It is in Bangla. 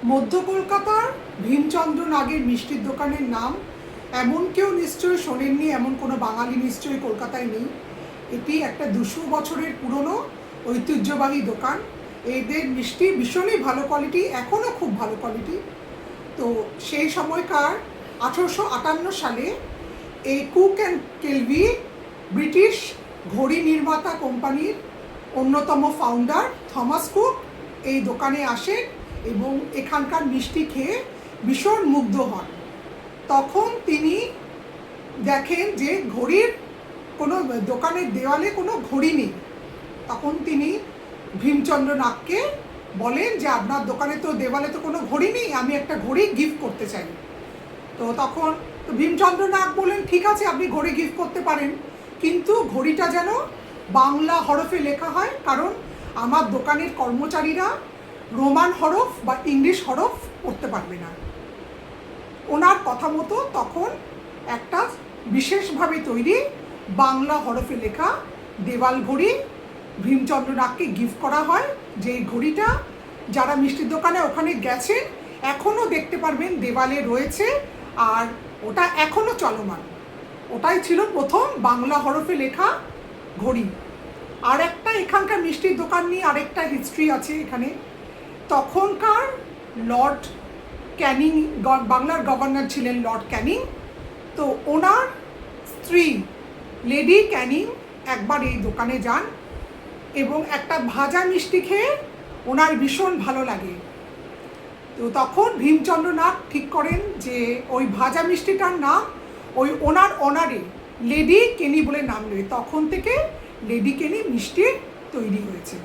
মধ্য কলকাতার ভীমচন্দ্র নাগের মিষ্টির দোকানের নাম এমন কেউ নিশ্চয়ই শোনেননি, এমন কোনো বাঙালি নিশ্চয়ই কলকাতায় নেই। এটি একটা 200 বছরের পুরনো ঐতিহ্যবাহী দোকান। এদের মিষ্টি ভীষণই ভালো কোয়ালিটি, এখনও খুব ভালো কোয়ালিটি। তো সেই সময়কার 1858 সালে এই কুক অ্যান্ড কেলভি ব্রিটিশ ঘড়ি নির্মাতা কোম্পানির অন্যতম ফাউন্ডার থমাস কুক এই দোকানে আসেন এবং এখানকার মিষ্টি খেয়ে ভীষণ মুগ্ধ হন। তখন তিনি দেখেন যে ঘড়ির কোনো দোকানের দেওয়ালে কোনো ঘড়ি নেই। তখন তিনি ভীমচন্দ্র নাগকে বলেন যে আপনার দোকানে তো দেওয়ালে তো কোনো ঘড়ি নেই, আমি একটা ঘড়ি গিফট করতে চাই। তো তখন ভীমচন্দ্র নাগ বলেন ঠিক আছে, আপনি ঘড়ি গিফট করতে পারেন, কিন্তু ঘড়িটা যেন বাংলা হরফে লেখা হয়, কারণ আমার দোকানের কর্মচারীরা রোমান হরফ বা ইংলিশ হরফ পড়তে পারবে না। ওনার কথা মতো তখন একটা বিশেষভাবে তৈরি বাংলা হরফে লেখা দেওয়াল ঘড়ি ভীমচন্দ্র নাগকে গিফট করা হয়। যে ঘড়িটা যারা মিষ্টির দোকানে ওখানে গেছেন এখনও দেখতে পারবেন, দেওয়ালে রয়েছে, আর ওটা এখনও চলমান। ওটাই ছিল প্রথম বাংলা হরফে লেখা ঘড়ি। আর একটা এখানকার মিষ্টির দোকান নিয়ে আরেকটা হিস্ট্রি আছে এখানে। তখনকার লর্ড ক্যানিং, বাংলার গভর্নর ছিলেন লর্ড ক্যানিং। তো ওনার স্ত্রী লেডি ক্যানিং একবার এই দোকানে যান এবং একটা ভাজা মিষ্টি খেয়ে ওনার ভীষণ ভালো লাগে। তো তখন ভীমচন্দ্র নাগ ঠিক করেন যে ওই ভাজা মিষ্টিটার নাম ওই ওনার অনারে লেডি কেনি বলে নাম নেবে। তখন থেকে লেডি কেনি মিষ্টি তৈরি হয়েছে।